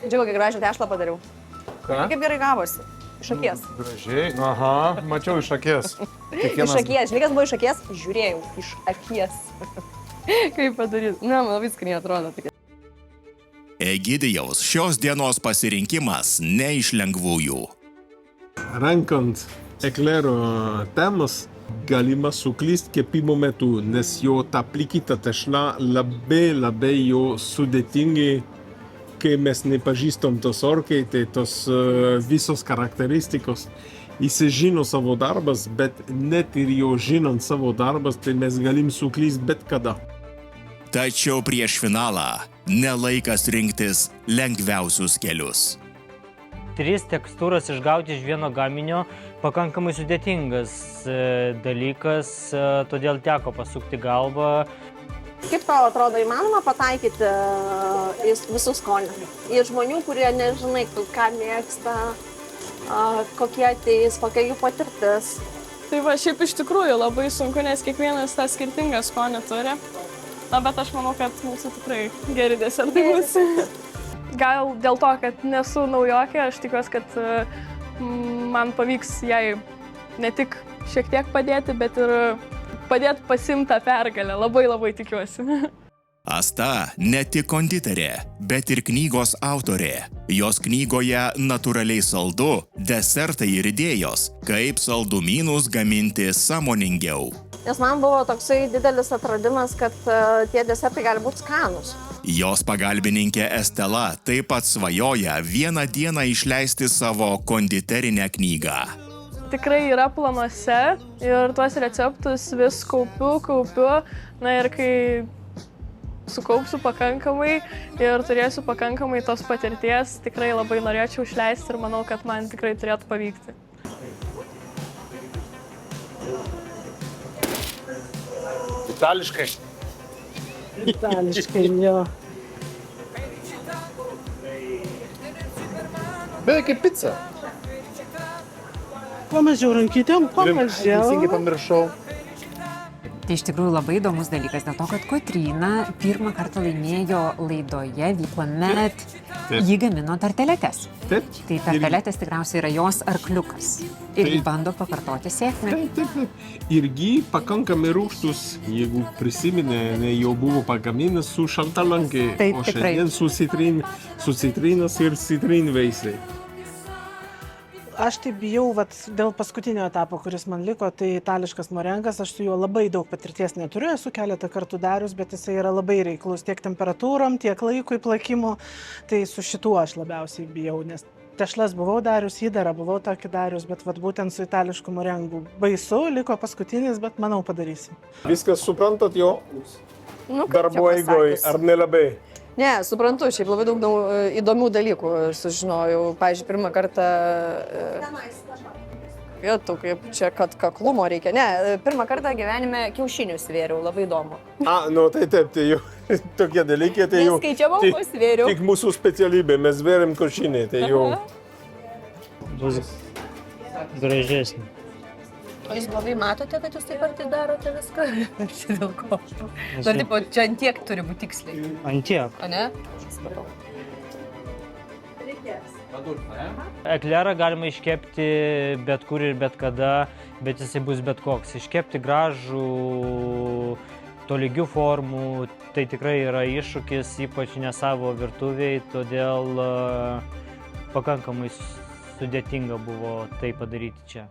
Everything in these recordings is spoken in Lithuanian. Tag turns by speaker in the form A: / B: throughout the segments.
A: Džiaugiu, kokią gražią tešlą padariau.
B: Ką?
A: Kaip gerai gavosi. Iš akies.
B: Gražiai. Aha, mačiau iš akies.
A: Iš akies. Žinai, kas buvo iš akies? Žiūrėjau. Iš akies. Kaip padaryti? Ne, man labai skaniai atrodo.
C: Egidijaus šios dienos pasirinkimas ne iš lengvųjų.
D: Rankant eklero temos galima suklysti kepimo metu, nes jo ta plikyta tešla labai jo sudėtingai, kai mes nepažįstam tos orkai, tai tos visos charakteristikos. Jis žino savo darbas, bet net ir jo žinant savo darbas, tai mes galim suklysti bet kada.
C: Tačiau prieš finalą nelaikas rinktis lengviausius kelius.
E: 3 tekstūras išgauti iš vieno gaminio pakankamai sudėtingas dalykas, todėl teko pasukti galvą.
A: Kaip tau atrodo įmanoma pataikyti į visus skonius? Į žmonių, kurie nežinai, ką mėgsta, kokie ateis, kokia jų patirtis.
F: Tai va, šiaip iš tikrųjų labai sunku, nes kiekvienas tą skirtingą skonį turi. Na, bet aš manau, kad mūsų tikrai geri desertai bus. Gal dėl to, kad nesu naujokė, aš tikiuosi, kad man pavyks jai ne tik šiek tiek padėti, bet ir padėti pasiimti tą pergalę. Labai tikiuosi.
C: Asta ne tik konditerė, bet ir knygos autorė. Jos knygoje natūraliai saldu, desertai ir idėjos, kaip saldumynus gaminti sąmoningiau.
A: Nes man buvo toksai didelis atradimas, kad tie desertai gali būti skanūs.
C: Jos pagalbininkė Estela taip pat svajoja vieną dieną išleisti savo konditerinę knygą.
F: Tikrai yra planuose ir tuos receptus vis kaupiu. Na ir kai sukaupsiu pakankamai ir turėsiu pakankamai tos patirties, tikrai labai norėčiau išleisti ir manau, kad man tikrai turėtų pavykti.
B: Itališkai.
G: Itališkai, jo.
B: Beveik kaip pica.
G: Kuo mažiau rankytėm, kuo mažiau.
B: Teisingai pamiršau.
H: Tai iš tikrųjų labai įdomus dalykas, dėl to, kad Kotryna pirmą kartą laimėjo laidoje, kuomet ji gamino tarteletes.
D: Taip.
H: Tai tarteletės tikriausiai yra jos arkliukas. Ir ji bando pakartoti sėkmę.
D: Taip. Irgi pakankamai rūgštus, jeigu prisiminė, jau buvo pagaminęs su šaltalankė,
H: Taip,
D: o šiandien su citrinos ir citrinvaisiai.
G: Aš tai bijau, dėl paskutinio etapo, kuris man liko, tai itališkas morengas, aš su juo labai daug patirties neturiu, esu keletą kartų darius, bet jisai yra labai reiklus tiek temperatūrom, tiek laikui plakimo, tai su šituo aš labiausiai bijau, nes tešlas buvau darius, įdarą buvau tokį darius, bet būtent su itališku morengu baisu, liko paskutinis, bet manau padarysim.
D: Viskas suprantat jo?
A: Nu,
D: Darbo eigoj, ar nelabai?
A: Ne, suprantu, šiaip labai daug įdomių dalykų sužinojau. Pavyzdžiui, pirmą kartą... Vietų, kaip čia, kad kaklumo reikia. Ne, pirmą kartą gyvenime kiaušinius svėriau, labai įdomu.
D: Taip, tai jau tokie dalykai, tai jau...
A: Neskaičiavau, pasvėriau.
D: Tik mūsų specialybė, mes svėrim kiaušinį, tai jau...
E: Bus gražesnė.
A: O jūs blogai matote, kad jūs taip arti darote viską? Čia dėl ko? Dar taip, čia ant tiek turi būti tiksliai.
E: Ant tiek.
A: O ne?
E: Eklerą galima iškepti bet kur ir bet kada, bet jisai bus bet koks. Iškepti gražų, tolygių formų, tai tikrai yra iššūkis, ypač ne savo virtuviai, todėl pakankamai sudėtinga buvo tai padaryti čia.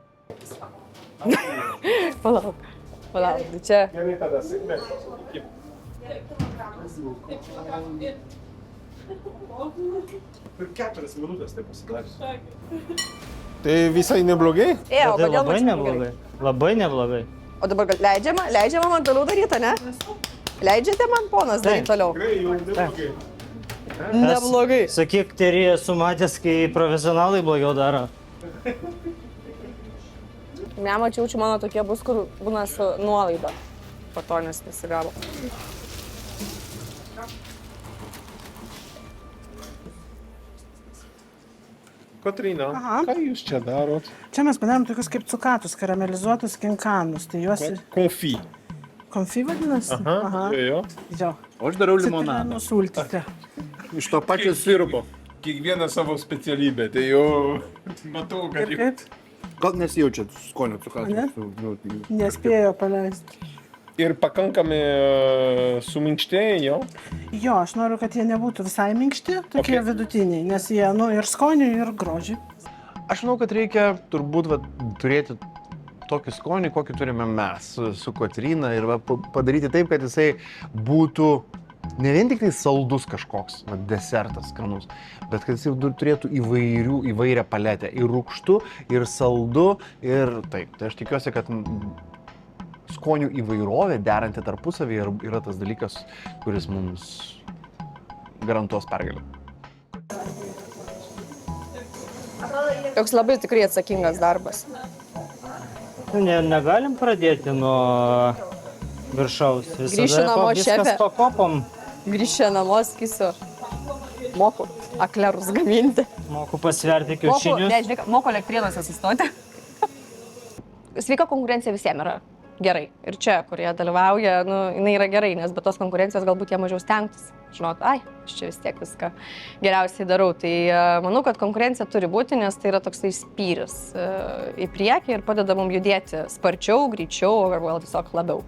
A: Palauk, čia...
D: Per 4 minutės tai pasidarys. Tai visai neblogai?
A: O kodėl
E: Labai
A: man
E: neblogai. Labai neblogai.
A: O dabar leidžiama man toliau daryti, ne? Leidžiate man, ponas, daryti toliau?
D: Tikrai jau neblogai.
A: Neblogai.
E: Sakyk, Terį, esu matęs, kai profesionalai blogiau daro.
A: Nemačiau, čia mano tokie bus, kur būna su nuolaida. Po to nes nesigavo.
D: Kotryna, ką jūs čia darot?
G: Čia mes padarėm tokius kaip cukatus, karamelizuotus kinkanus, tai juos...
D: Konfi.
G: Konfi vadinasi?
D: Jo.
G: Jo.
B: O aš dariau limonadą.
G: Citrinų sultyse.
B: Iš to pačio sirupo.
D: kiekvieną savo specialybę, tai jau matau, kad
G: Ir kaip?
B: Gal nesijaučiat skonio
G: Ne?
B: cukraus?
G: Nespėjo paleisti.
D: ir pakankamai suminkštėję jau.
G: Jo, aš noriu, kad jie nebūtų visai minkšti, tokie
D: Okay.
G: vidutiniai, nes jie, ir skoniui, ir grožiui.
B: Aš manau, kad reikia turbūt turėti tokį skonį, kokį turime mes su Kotryna ir padaryti taip, kad jisai būtų ne vien tik tai saldus kažkoks desertas skanus, bet kad jisai turėtų įvairią paletę. Ir rūgštu, ir saldu, ir taip. Tai aš tikiuosi, kad skonių įvairovė deranti tarpusavį yra tas dalykas, kuris mums garantuos pergalę.
F: Toks labai tikrai atsakingas darbas.
E: Negalim pradėti nuo viršaus.
F: Grįšiu namo, šefė.
E: Pakopom.
F: Grįžę namo, sakysiu, moku aklerus gaminti.
E: Moku pasverti kiaušinius.
F: Moku elektrienuose sustoti. Sveika konkurencija visiems yra gerai. Ir čia, kur jie dalyvauja, jinai yra gerai, nes be tos konkurencijos galbūt jie mažiau stengtis. Žinot, aš čia vis tiek viską geriausiai darau. Tai manau, kad konkurencija turi būti, nes tai yra toksai spyris į priekį ir padeda mums judėti sparčiau, greičiau, ar gal tiesiog labiau.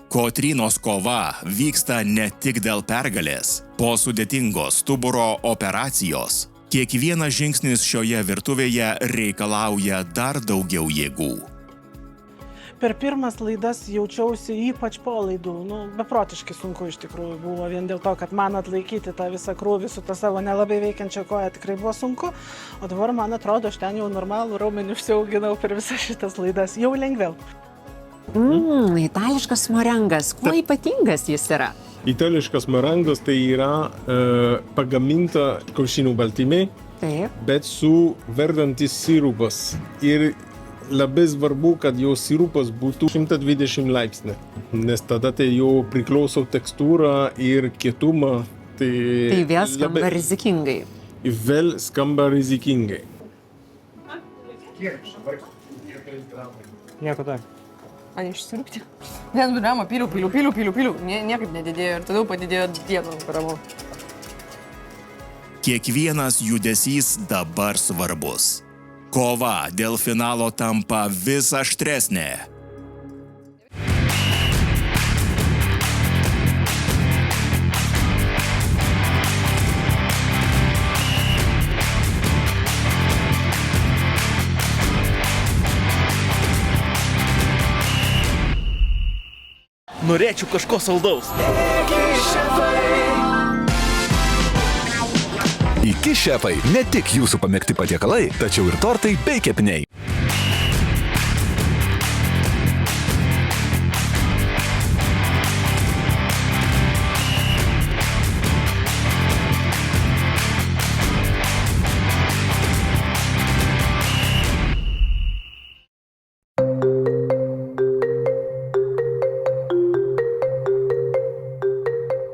C: Kotrynos kova vyksta ne tik dėl pergalės. Po sudėtingos stuburo operacijos kiekvienas žingsnis šioje virtuvėje reikalauja dar daugiau jėgų.
G: Per pirmas laidas jaučiausi ypač po laidų. Beprotiškai sunku iš tikrųjų buvo, vien dėl to, kad man atlaikyti tą visą krūvį su tą savo nelabai veikiančią koją tikrai buvo sunku. O dabar, man atrodo, aš ten jau normalų raumenį užsiauginau per visas šitas laidas. Jau lengviau.
H: Itališkas morengas. Kuo ypatingas jis yra?
D: Itališkas morengas tai yra pagaminta kiaušinių baltymai,
H: Taip.
D: bet su verdantis sirupas. Ir labai svarbu, kad jo sirupas būtų 120 laipsnių, nes tada tai jo priklauso tekstūra ir kietumą.
H: Tai vėl skamba rizikingai.
D: Vėl skamba rizikingai.
E: Nieko tai.
F: Man išsirūpti. Vien durama, piliu. Niekaip nedidėjo ir tada padidėjo dienų ramu.
C: Kiekvienas judesys dabar svarbus. Kova dėl finalo tampa vis aštresnė.
I: Norėčiau kažko saldaus.
J: Iki šefai ne tik jūsų pamėgti patiekalai, tačiau ir tortai bei kepiniai.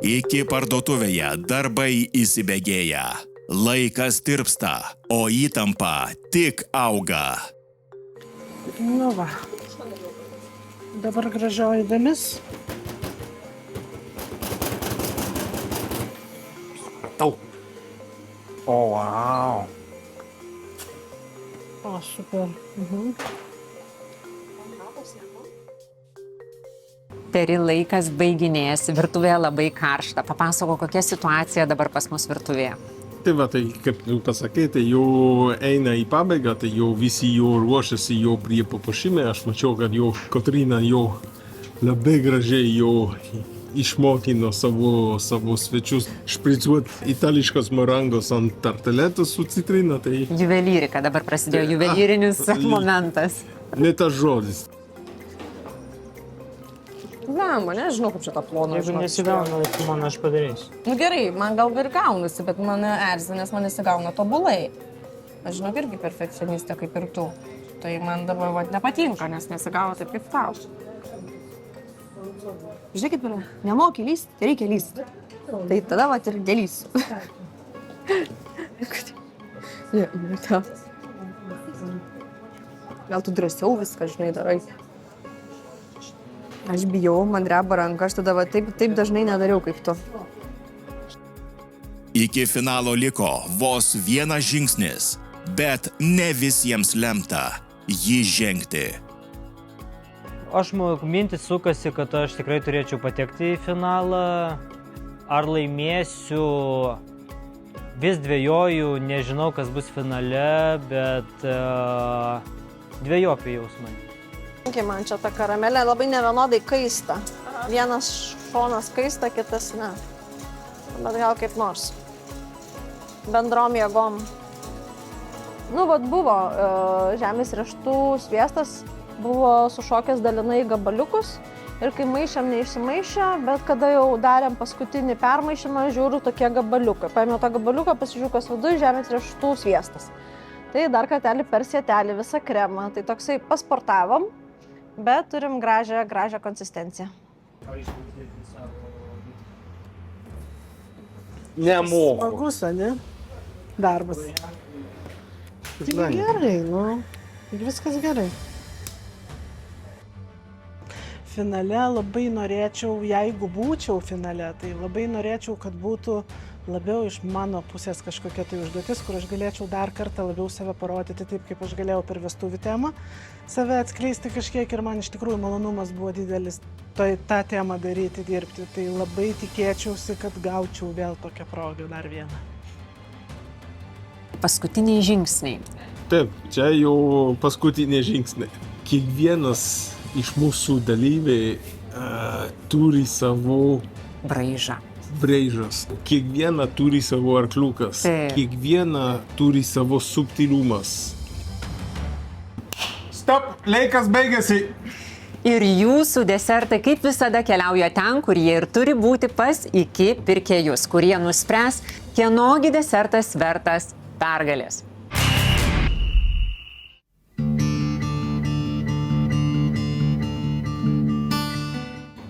C: Iki parduotuvėje darbai įsibėgėja. Laikas tirpsta, o įtampa tik auga.
G: Va. Dabar gražioji dalis.
B: O, wow.
G: O, super.
H: Peri, laikas baiginėjasi, virtuvėje labai karšta. Papasako, kokia situacija dabar pas mus virtuvėje.
D: Tai va, tai kaip tu pasakei, tai jau eina į pabaigą, tai jau visi jau ruošiasi jau prie papuošimą. Aš mačiau, kad jau Kotryna jau labai gražiai jau išmokino savo svečius špricuoti itališkas morangas ant tarteletų su citrina. Tai
H: Juvelyrika, dabar prasidėjo juvelyrinis momentas.
D: ne tas žodis.
F: Mane žinau, kaip šitą ploną.
E: Jeigu nesigauna, tai man aš padarysiu.
F: Gerai, man gal ir gaunasi, bet mane erzina, nes man nesigauna tobulai. Aš žinau, irgi perfekcionistė kaip ir tu. Tai man dabar nepatinka, nes nesigauna taip kaip tau. Žiūrėk, kaip yra, nemoki lysti, tai reikia lysti. Tai tada ir dėlysiu. Gal tu drąsiau viską, žinai, darai. Aš bijau, man dreba ranka, aš tada taip dažnai nedariau kaip tu.
C: Iki finalo liko vos vienas žingsnis, bet ne visiems lemta jį žengti.
E: Aš mintis sukasi, kad aš tikrai turėčiau patekti į finalą. Ar laimėsiu, vis dvejoju, nežinau, kas bus finale, bet dvejopi jausmai.
A: Man čia ta karamelė labai nevienodai kaista. Vienas šonas kaista, kitas ne. Bet gal kaip nors. Bendrom jėgom. Nu, vat buvo žemės riešutų sviestas, buvo sušokęs dalinai gabaliukus ir kai maišėm neišsimaišė, bet kada jau darėm paskutinį permaišymą, žiūriu tokie gabaliukai. Paėmiau tą gabaliuką, pasižiūrėjau, kas viduje žemės riešutų sviestas. Tai dar kartelį per sietelį visą kremą. Tai toksai pasportavom, bet turim gražią konsistenciją.
B: Nemoku.
G: Smagus, ne? Darbas. Tik gerai, nu. Tik viskas gerai. Finale labai norėčiau, jeigu būčiau finale, tai labai norėčiau, kad būtų labiau iš mano pusės kažkokia tai užduotis, kur aš galėčiau dar kartą labiau save parodyti taip, kaip aš galėjau per vestuvių temą, save atskleisti kažkiek ir man iš tikrųjų malonumas buvo didelis tą temą daryti, dirbti. Tai labai tikėčiausi, kad gaučiau vėl tokią progą dar vieną.
H: Paskutiniai žingsniai.
D: Taip, čia jau paskutiniai žingsniai. Kiekvienas iš mūsų dalyviai turi savo braižas. Kiekviena turi savo arkliukas. Kiekviena turi savo subtilumas. Stop, laikas baigėsi.
H: Ir jūsų desertai kaip visada keliauja ten, kur jie ir turi būti pas iki pirkėjus, kurie nuspręs, kienogi desertas vertas pergalės.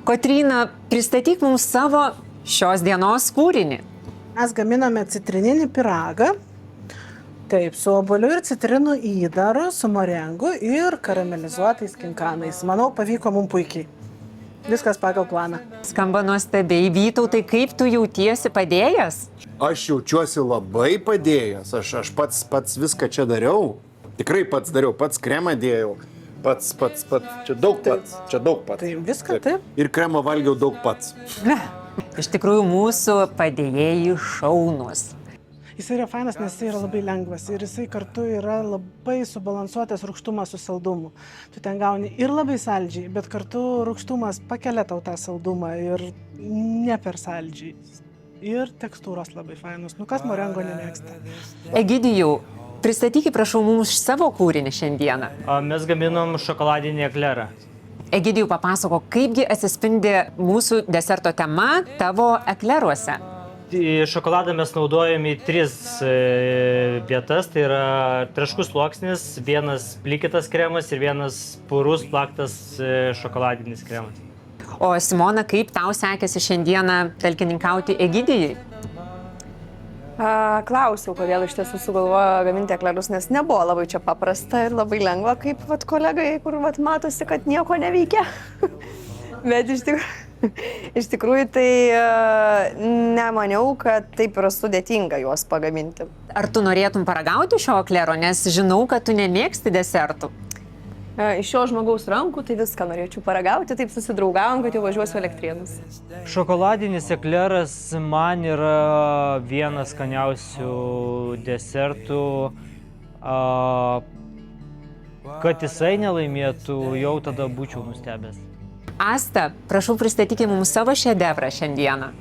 H: Kotryna, pristatyk mums savo šios dienos kūrinį.
G: Mes gaminame citrininį pyragą. Taip, su obuoliu ir citrinų įdaru, su morengu ir karamelizuotais kinkanais. Manau, pavyko mums puikiai. Viskas pagal planą.
H: Skamba nuostabiai. Vytautai, kaip tu jautiesi padėjęs?
B: Aš jaučiuosi labai padėjęs. Aš pats viską čia dariau. Tikrai pats dariau, pats kremą dėjau. Pats. Čia daug pats.
G: Tai viską taip.
B: Ir kremą valgiau daug pats.
H: Iš tikrųjų, mūsų padėjėjai šaunus.
G: Jis yra fainas, nes jis yra labai lengvas ir jisai kartu yra labai subalansuotas rūgštumas su saldumu. Tu ten gauni ir labai saldžiai, bet kartu rūgštumas pakelia tau tą saldumą ir ne per saldžiai. Ir tekstūros labai fainos. Nu, kas morengo nemėgsta?
H: Egidijau, pristatykit, prašau, mums savo kūrinį šiandieną.
E: Mes gaminom šokoladinį eklerą.
H: Egidijau, papasakok, kaipgi atsispindi mūsų deserto tema tavo ekleruose?
E: Šokoladą mes naudojame į 3 vietas, tai yra traškus sluoksnis, vienas plikytas kremas ir vienas purus plaktas šokoladinis kremas.
H: O Simona, kaip tau sekėsi šiandieną talkininkauti Egidijai?
F: Klausiau, kodėl iš tiesų sugalvojo gaminti eklerus, nes nebuvo labai čia paprasta ir labai lengva, kaip kolegai, kur matosi, kad nieko neveikia. Bet iš tikrųjų tai nemaniau, kad taip yra sudėtinga juos pagaminti.
H: Ar tu norėtum paragauti šio eklero, nes žinau, kad tu nemėgsti desertų?
F: Iš šio žmogaus rankų tai viską norėčiau paragauti, taip susidraugavom, kad jau važiuosiu Elektrėnus.
E: Šokoladinis ekleras man yra vienas skaniausių desertų. Kad jisai nelaimėtų, jau tada būčiau nustebęs.
H: Asta, prašau pristatykite mums savo šedevrą šiandieną.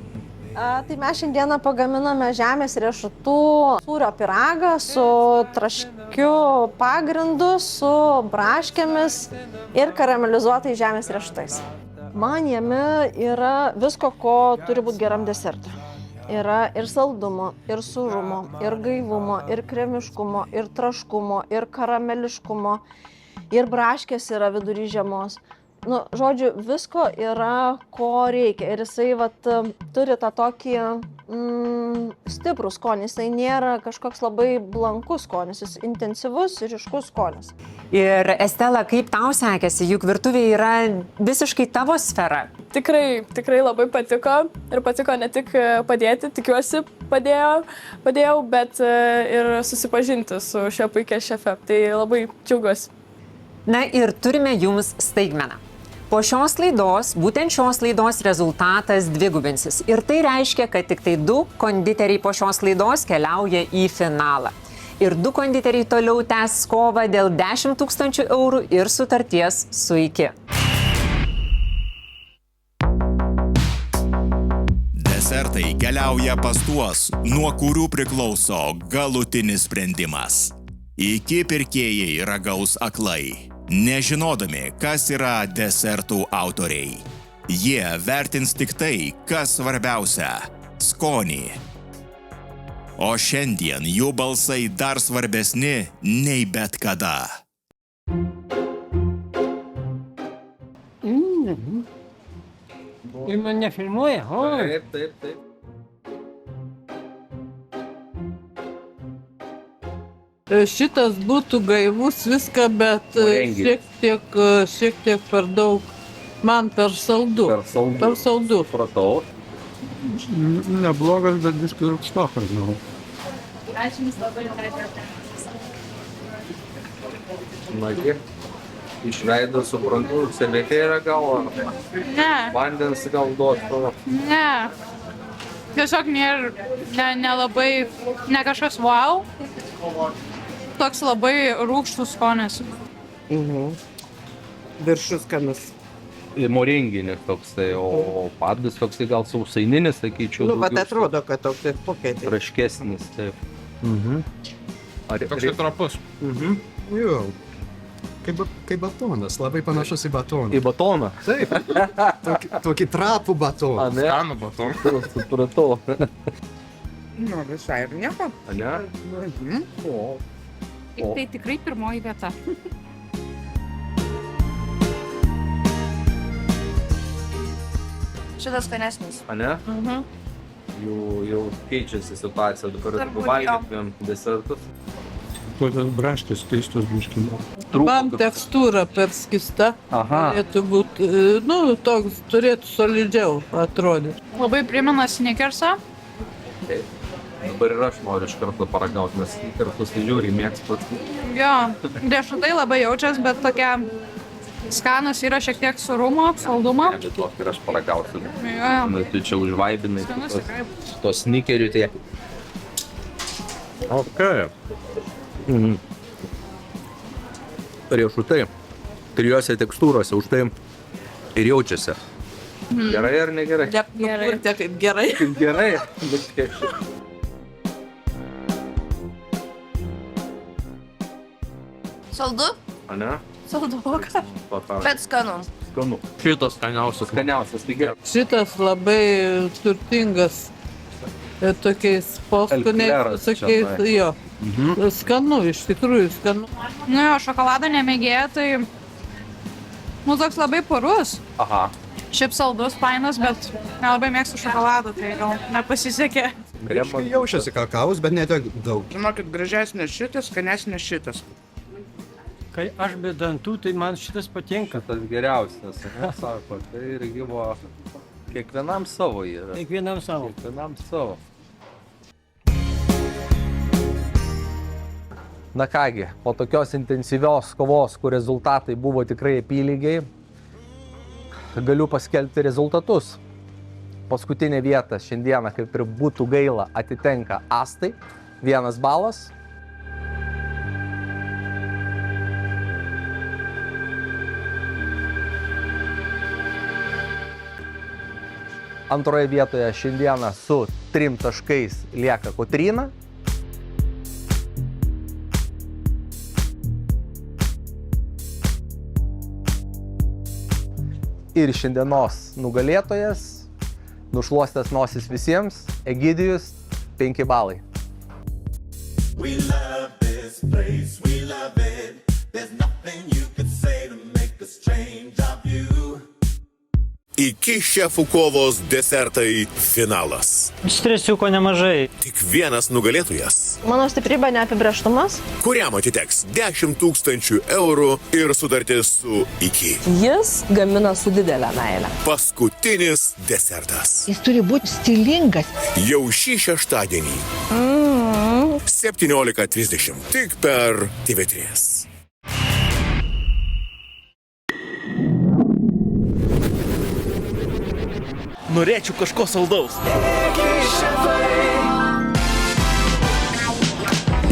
A: Tai mes šiandieną pagaminame žemės riešutų sūrio pyragą su traškiu pagrindu, su braškėmis ir karamelizuotais žemės riešutais. Man jame yra visko, ko turi būti geram desertui. Yra ir saldumo, ir sūrumo, ir gaivumo, ir kremiškumo, ir traškumo, ir karameliškumo, ir braškės yra vidury žiemos. Nu, žodžiu, visko yra, ko reikia. Ir jisai vat, turi tą tokį stiprų skonį. Jisai nėra kažkoks labai blankus skonis, jis intensyvus ir ryškus skonis.
H: Ir Estela, kaip tau sekėsi, juk virtuvė yra visiškai tavo sfera.
F: Tikrai labai patiko ir patiko ne tik padėti, tikiuosi padėjau, bet ir susipažinti su šia puikia šefe. Tai labai džiaugiuosi.
H: Na ir turime jums staigmeną. Po šios laidos, būtent šios laidos rezultatas dvigubinsis. Ir tai reiškia, kad tik tai 2 konditeriai po šios laidos keliauja į finalą. Ir 2 konditeriai toliau tęs kovą dėl 10 000 eurų ir sutarties su IKI.
C: Desertai keliauja pas tuos, nuo kurių priklauso galutinis sprendimas. IKI pirkėjai ragaus aklai, nežinodami, kas yra desertų autoriai. Jie vertins tik tai, kas svarbiausia – skonį. O šiandien jų balsai dar svarbesni nei bet kada.
E: Ir mane filmuoja? O,
D: Taip.
I: Šitas būtų gaivus viską, bet šiek tiek per daug, man per saldu. Per saldu.
D: Supratau. Neblogas, bet biškai rūgštokas, žinau.
F: Ačiū Jums labai.
K: Nagi, iš veido suprantu, sėlėtė yra gal,
F: Ne,
K: vandens gal duotų.
F: ne. Tiesiog nelabai, ne kažkas wow. Toks labai rūgštus skonis.
I: Viršus skanus.
K: Moringinis toksai, o padas toksai gal sausaininis, sakyčiau.
I: Nu, bet atrodo, kad toks ir poketis.
K: Traškesnis, taip.
D: Toks trapus.
L: Jo, kaip batonas, labai panašus į batoną.
K: Į batoną?
L: Taip, tokį trapų batoną.
K: Ne?
D: Skanų batoną.
K: Supratau.
I: Nu, visai ir nieko.
K: Ne?
F: Tai tikrai pirmoji vieta. Šitas skanesnis.
K: Ne? Jau keičiasi situacija, dabar valgytumėm desertus.
D: Tokios braškės keistos biškimo.
I: Man tekstūra per skista. Turėtų būti, toks turėtų solidžiau atrodyti.
F: Labai primena Snickersą.
K: Dabar ir aš noriu iš karto paragauti, nes kartu žiūri, mėgstu.
F: Jo, riešutai labai jaučias, bet tokia skanus yra šiek tiek surumo, saldumo.
K: Duok ir aš paragausiu.
F: Jo.
K: Tu čia užvaibinai
F: Skanus tikrai.
K: to snikerių, tai...
D: Okay.
K: Riešutai. Trijose tekstūrose, už tai ir jaučiasi. Gerai ar negerai?
I: Gerai. Kaip gerai.
K: Gerai, bet kiek.
F: Saldu?
K: A ne?
F: Salduoka. Bet skanu.
K: Skanu. Šitas skaniausias. Skaniausias, tai gerai.
I: Šitas labai turtingas tokiais poskoniais,
K: Ekleras
I: tokiais,
K: čia,
I: jo. Skanu, iš tikrųjų skanu.
F: Nu jo, šokolado nemėgėja, tai... toks labai purus.
K: Aha.
F: Šiaip saldus, fainas, bet nelabai mėgstu šokoladą, tai gal nepasisekė.
L: Reiškia, jaučiasi kakavus, bet ne tiek daug.
I: Žinokit, gražesnis šitas, skanesnis šitas.
E: kai aš be dantų, tai man šitas patinka.
K: Tas geriausias, sako, tai irgi buvo kiekvienam savo yra.
E: Kiekvienam savo.
K: Kiekvienam savo. Na kągi, po tokios intensyvios kovos, kur rezultatai buvo tikrai apylygiai, galiu paskelbti rezultatus. Paskutinė vieta šiandieną, kaip ir būtų gaila, atitenka Astai, 1 balas. Antroje vietoje šiandieną su 3 taškais lieka Kotryna. Ir šiandienos nugalėtojas, nušluostęs nosis visiems, Egidijus, 5 balai.
M: We love this place, we love it. There's nothing you could say to make us change our view.
N: Iki šefų kovos desertai finalas.
E: Stresiuko nemažai.
N: Tik vienas nugalėtojas,
A: Mano stiprybė neapibrieštumas.
N: kuriam atiteks 10 000 eurų ir sutartis su iki.
O: Jis gamina su didelė meile.
N: Paskutinis desertas.
P: Jis turi būti stilingas.
N: Jau šį šeštadienį. 17:30. Tik per TV3.
Q: Norėčiau kažko saldaus.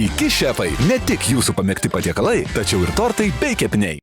J: Iki šefai ne tik jūsų pamėgti patiekalai, tačiau ir tortai bei kepiniai.